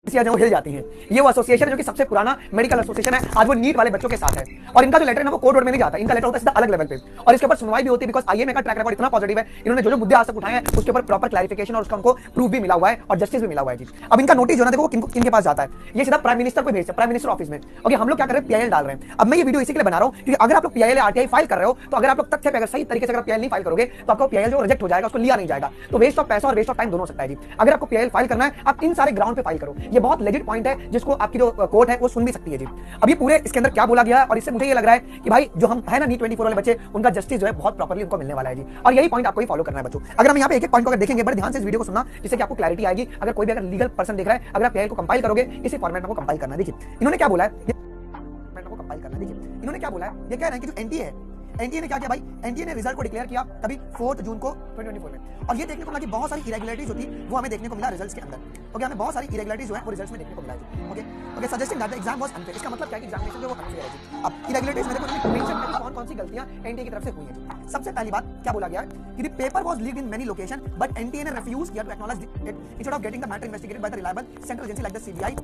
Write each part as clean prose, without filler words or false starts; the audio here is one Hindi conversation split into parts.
जो हिल जाती हैं। ये वो एसोसिएशन है जो कि सबसे पुराना मेडिकल एसोसिएशन है, आज वो नीट वाले बच्चों के साथ है। और इनका जो लेटर है ना वो कोर्ट में नहीं जाता, इनका लेटर होता है सीधा अलग लेवल पे, और इसके ऊपर सुनवाई भी होती है। बिकॉज आईएमए का ट्रैक रिकॉर्ड इतना पॉजिटिव है, इन्होंने जो मुद्दे आज तक उठाए हैं उसके ऊपर प्रॉपर क्लैरिफिकेशन और उसका उनको प्रूफ भी मिला हुआ है और जस्टिस भी मिला हुआ है जी। अब इनका नोटिस जो ना देखो किनके पास जाता है, ये सीधा प्राइम मिनिस्टर को भेजते हैं, प्राइम मिनिस्टर ऑफिस में। ओके, हम लोग क्या कर रहे हैं, पीआईएल डाल रहे हैं। अब मैं ये वीडियो इसी के लिए बना रहा हूं क्योंकि अगर आप लोग पीआईएल आरटीआई फाइल कर रहे हो तो अगर आप लोग तथ्य पे अगर सही तरीके से अगर पीआईएल नहीं फाइल करोगे तो आपका पीआईएल जो रिजेक्ट हो जाएगा, उसको लिया नहीं जाएगा। तो वेस्ट ऑफ पैसा और वेस्ट ऑफ टाइम दोनों हो सकता है जी। अगर आपको पीआईएल फाइल करना है आप इन सारे ग्राउंड पे फाइल करो, ये बहुत लेजिट पॉइंट है जिसको आपकी जो कोर्ट है वो सुन भी सकती है जी। अब ये पूरे इसके अंदर क्या बोला गया है और इससे मुझे ये लग रहा है कि भाई जो हम है ना नीट 24 वाले बच्चे, उनका जस्टिस जो है बहुत प्रॉपर्ली उनको मिलने वाला है जी। और यही पॉइंट आपको ही फॉलो करना है बच्चों। अगर हम यहाँ पे एक एक पॉइंट को अगर देखेंगे, बड़े ध्यान से इस वीडियो को सुनना जिससे कि आपको क्लैरिटी आएगी। अगर कोई भी अगर लीगल पर्सन देख रहा है, अगर आप पीआईएल को कंपाइल करोगे इसी फॉर्मेट में आपको कंपाइल करना है। देखिए इन्होंने क्या बोला है, कंपाइल करना है। देखिए इन्होंने क्या बोला है, ये कह रहे हैं कि जो एनटीए है, एनटीए ने क्या किया भाई, एनटीए ने रिजल्ट को डिक्लेयर किया कभी 4 जून को 2024 में। और ये देखने को मिला कि बहुत सारी इरेगुलरिटीज होती वो हमें देखने को मिला रिजल्ट्स के अंदर। ओके, हमें बहुत सारी इरेगुलरिटीज जो है वो रिजल्ट्स में देखने को मिला है। Okay okay, suggesting that the exam was unfair. इसका मतलब क्या है कि एग्जामिनेशन जो वो अनफेयर है। अब इरेगुलरिटीज में देखो इन्होंने मेंशन किया कि कौन-कौन सी गलतियां एनटीए की तरफ से हुई हैं। सबसे पहली बात क्या बोला गया है कि the paper was leaked in many location but NTA ने रिफ्यूज किया to acknowledge it instead of getting the matter investigated by the reliable central agency like the CBI.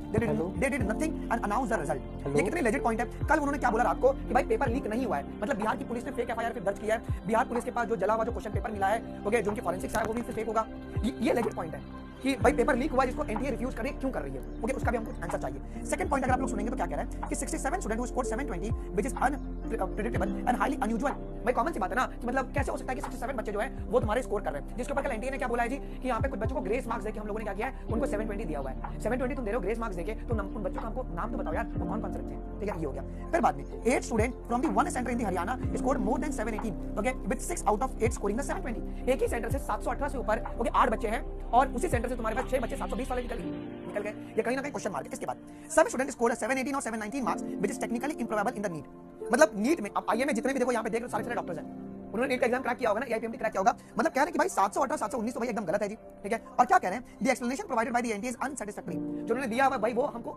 They did nothing and announce the result. ये कितने लेजिट पॉइंट है। कल उन्होंने क्या बोला रात को कि भाई पेपर लीक नहीं हुआ है, मतलब बिहार की पुलिस ने फेक एफआईआर फिर दर्ज किया है, बिहार पुलिस के पास जो जला हुआ जो क्वेश्चन पेपर मिला है, ओके, जो उनकी फॉरेंसिक्स है वो भी फेक होगा। ये लेजिट पॉइंट है कि भाई पेपर लीक हुआ जिसको एनटीए रिफ्यूज करे क्यों कर रही है। ओके, उसका भी हमको आंसर चाहिए। सेकंड पॉइंट अगर आप लोग सुनेंगे तो क्या कह रहा है कि 67 student who scored 720 which is unpredictable and highly unusual. भाई कॉमन सी बात है ना कि मतलब कैसे हो सकता है कि 67 बच्चे जो है वो तुम्हारे स्कोर कर रहे हैं, जिसके ऊपर कल एनटीए ने क्या बोला है जी कि यहाँ पे कुछ बच्चों को ग्रेस मार्क्स देके हम लोगों ने क्या किया है, उनको 720 दिया हुआ है। 720 तुम दे रहे हो ग्रेस मार्क्स देके, तो उन बच्चों का हमको नाम तो बताओ यार, वो कौन कौन से बच्चे हैं। ठीक है, ये हो गया। फिर बाद में 8 student from the one centre in the Haryana scored more than 718, okay, with 6 out of 8 scoring the 720। एक ही सेंटर से 718 से ऊपर, ओके, 8 बच्चे हैं और उसी सेंटर से तुम्हारे पास 6 बच्चे 720 वाले निकल गए। ये कहीं ना कहीं क्वेश्चन मार्क है। इसके बाद सब स्टूडेंट स्कोर 718 और 719 marks which is technically improbable in the NEET. मतलब नीट में अब आईएमए में जितने भी देखो यहाँ पे देख लो सारे डॉक्टर्स हैं, उन्होंने नीट का एग्जाम क्रैक किया होगा ना, एआईपीएमटी क्रैक किया होगा। मतलब कह रहे हैं कि भाई 718 719 तो भाई एकदम गलत है जी। ठीक है, और क्या कह रहे हैं, the explanation provided by the NTA is unsatisfactory. जो उन्होंने दिया है भाई वो हमको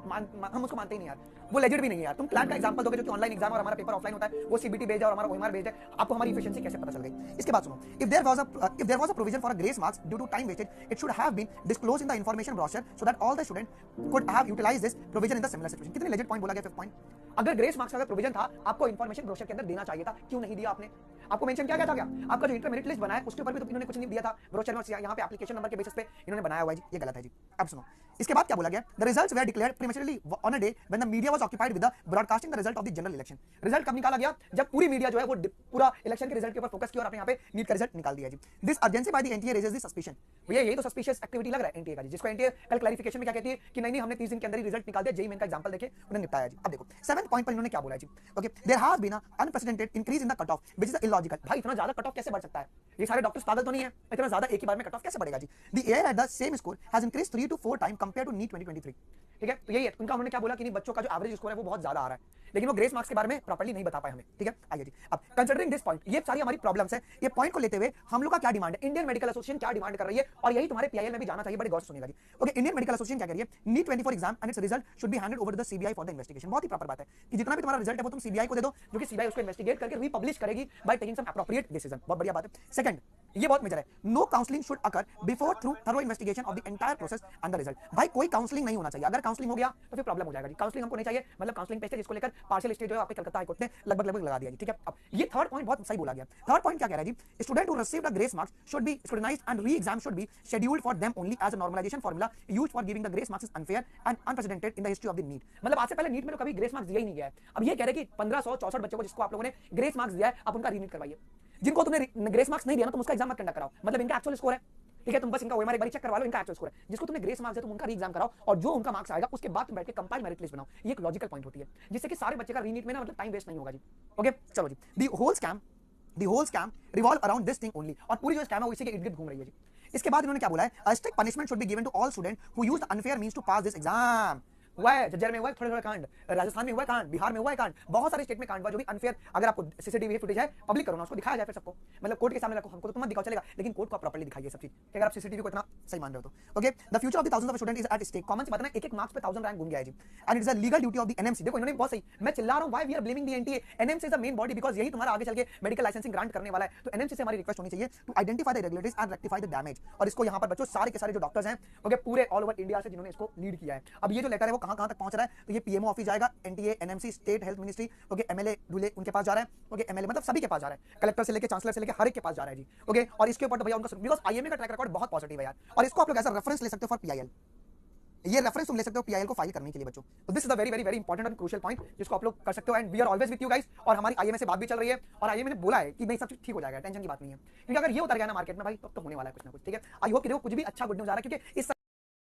हम उसको मानते ही नहीं यार, वो लेजिट भी नहीं है यार। तुम क्लैट का एग्जांपल दोगे जो कि ऑनलाइन एग्जाम और हमारा पेपर ऑफलाइन होता है, वो सीबीटी बेस्ड है और हमारा ओएमआर बेस्ड है, आपको हमारी एफिशिएंसी कैसे पता चल गई। इसके बाद सुनो, if there was a provision for a grace marks due to time wastage it should have been disclosed in the information brochure so that all the student could have utilised this provision in the similar situation. कितने लेजिट पॉइंट बोला गया। फिफ्थ पॉइंट, अगर ग्रेस मार्क्स का अगर प्रोविजन था आपको इंफॉर्मेशन ब्रोशर के अंदर देना चाहिए था, क्यों नहीं दिया आपने। आपको मेंशन किया गया था क्या, आपका जो इंटरमीडिएट लिस्ट बना है उसके ऊपर भी तो इन्होंने कुछ नहीं दिया था ब्रोशर में, यहाँ पे एप्लीकेशन नंबर के बेसिस पे इन्होंने बनाया हुआ है जी। ये गलत है जी। अब सुनो, इसके बाद क्या बोला गया, the results were declared prematurely on a day when the media was occupied with the broadcasting the result of the general election. Result कब निकाला गया, जब पूरी मीडिया जो है वो पूरा इलेक्शन के रिजल्ट के ऊपर फोकस किया और आपने यहाँ पे नीट का रिजल्ट निकाल दिया जी। This urgency by the NTA raises the suspicion. भैया यही तो सस्पिशियस एक्टिविटी लग रहा है एनटीए का जी, जिसको एनटीए कल क्लैरिफिकेशन में क्या कहती है कि नहीं हमने 30 दिन के अंदर ही रिजल्ट निकाल दिया, जेईई मेन का एग्जांपल देके उन्हें निपटाया जी। अब देखो 7th पॉइंट पर इन्होंने क्या बोला जी, okay, there has been unprecedented increase in the cut off which is illogical. भाई इतना ज्यादा कट ऑफ कैसे बढ़ सकता है, ये सारे डॉक्टर्स पागल तो नहीं है, इतना ज्यादा एक ही बार में कट ऑफ कैसे बढ़ेगा जी। The AIR at the same score has increased 3 to 4 time compared to NEET 2023। ठीक है, तो यही है उनका, उन्होंने क्या बोला कि नहीं बच्चों का जो एवरेज स्कोर है वो बहुत ज्यादा आ रहा है, लेकिन वो ग्रेस मार्क्स के बारे में प्रॉपर्ली नहीं बता पाए हमें। ठीक है, आइए जी। अब कंसीडरिंग दिस पॉइंट, ये सारी हमारी प्रॉब्लम्स है, ये पॉइंट को लेते हुए हम लोग का क्या डिमांड है, इंडियन मेडिकल एसोसिएशन क्या डिमांड कर रही है, और यही तुम्हारे पीआईएल में भी जाना चाहिए, बड़े गौर से सुनिएगा जी। ओके, इंडियन मेडिकल एसोसिएशन क्या कह रही है, NEET 24 exam and its result should be handed over to the CBI for the investigation. बहुत ही प्रॉपर बात है कि जितना भी तुम्हारा रिजल्ट है वो तुम सीबीआई को दे दो, जो कि सीबीआई उसको इन्वेस्टिगेट करके रीपब्लिश करेगी by taking some appropriate decision. बहुत बढ़िया बात है। सेकंड, ये बहुत मेजर है, no counselling should occur before through thorough investigation of the entire process and the result. भाई कोई काउंसलिंग नहीं होना चाहिए, अगर काउंसलिंग हो गया तो फिर प्रॉब्लम हो जाएगा जी। काउंसलिंग हमको नहीं चाहिए, मतलब काउंसलिंग पेज जिसको लेकर पार्शियल स्टे जो है आपके कलकत्ता हाईकोर्ट ने लगभग लगा दिया जी। ठीक है, अब ये थर्ड पॉइंट बहुत सही बोला गया। थर्ड पॉइंट क्या कह रहा है जी, student who received the grace marks should be scrutinised and re exam should be scheduled for them only as a normalisation formula used for giving the grace marks is unfair and unprecedented in the history of the NEET. मतलब आज से पहले नीट में तो कभी ग्रेस मार्क्स दिया ही नहीं गया है। अब ये कह रहे हैं कि 1564 बच्चों को जिसको आप लोगों ने ग्रेस मार्क्स दिया है आप उनका रीनीट करवाइए। जिनको तुमने ग्रेस मार्क्स नहीं दिया ना तुम उसका एग्जाम मत कंडक्ट कराओ, मतलब इनका एक्चुअल स्कोर है। ठीक है, तुम बस इनका ओएमआर एक बार चेक करवा लो, इनका एक्चुअल स्कोर है। जिसको तुमने ग्रेस मार्क्स है तुम उनका री एग्जाम कराओ और जो उनका मार्क्स आएगा उसके बाद तुम बैठ के कंपाइल मेरिट लिस्ट बनाओ। ये एक लॉजिकल पॉइंट होती है जिससे कि सारे बच्चे का रीनीट में ना मतलब टाइम वेस्ट नहीं होगा जी। ओके चलो जी, the whole scam revolve around this thing only, और पूरी जो स्कैम है वो इसी के इर्द-गिर्द घूम रही है जी। इसके बाद इन्होंने क्या बोला है, a strict punishment should be given to all student who used unfair means to pass this exam. हुआ है, जज्जर में हुआ है थोड़े थोड़े कांड, राजस्थान में हुआ है कांड, बिहार में हुआ है कांड, बहुत सारे स्टेट में कांड हुआ जो भी अनफेयर। अगर आपको सीसीटीवी फुटेज है पब्लिक करो ना, उसको दिखाया जाए फिर सबको, मतलब कोर्ट के सामने रखो, हमको तो तुम मत दिखाओ चलेगा, लेकिन कोर्ट को प्रॉपर्ली दिखाइए सब चीज, अगर आप सीसीटीवी को इतना सही मान रहे हो तो। Okay, the future of the thousands of student is at stake. Common सी बात है ना, एक मार्क्स पे 1000 रैंक घूम गया है जी, and it is a legal duty of the NMC. देखो इन्होंने बहुत सही, मैं चिल्ला रहा हूं why we are blaming the NTA, NMC is the main body, because यही तुम्हारा आगे चल के मेडिकल लाइसेंसिंग ग्रांट करने वाला है। तो एनएमसी से हमारी रिक्वेस्ट होनी चाहिए to identify the irregularities and rectify the damage. और इसको यहां पर बच्चों सारे के सारे जो डॉक्टर्स हैं ओके पूरे ऑल ओवर इंडिया से जिन्होंने इसको लीड किया है, अब ये जो लेटर है वो कहां तक पहुंच रहा है, तो ये पीएमओ ऑफिस जाएगा, NTA, NMC, state health ministry, okay MLA दूल्हे उनके पास जा रहा है, ओके एमएलए मतलब सभी के पास जा रहा है, कलेक्टर से लेके चांसलर से लेके हर एक के पास जा रहा है जी। ओके, और इसके ऊपर तो भैया उनका, बिकॉज़ आईएमए का ट्रैक रिकॉर्ड बहुत पॉजिटिव है यार, और इसको आप लोग एज अ रेफरेंस ले सकते हो फॉर पीआईएल, ये रेफरेंस तुम ले सकते हो पीआईएल को फाइल करने के लिए बच्चों। तो this is a very very very important and crucial point जिसको आप लोग कर सकते हो, and we are always with you guys. और हमारी आईएमए से बात भी चल रही है, और आईएमए ने बोला है कि नहीं सब चीज ठीक हो जाएगा, टेंशन की बात नहीं है, क्योंकि अगर ये उतर गया ना मार्केट में भाई तो होने वाला है कुछ ना कुछ, ठीक है। आई होप कि देखो कुछ भी अच्छा गुड न्यूज आ रहा है, क्योंकि इस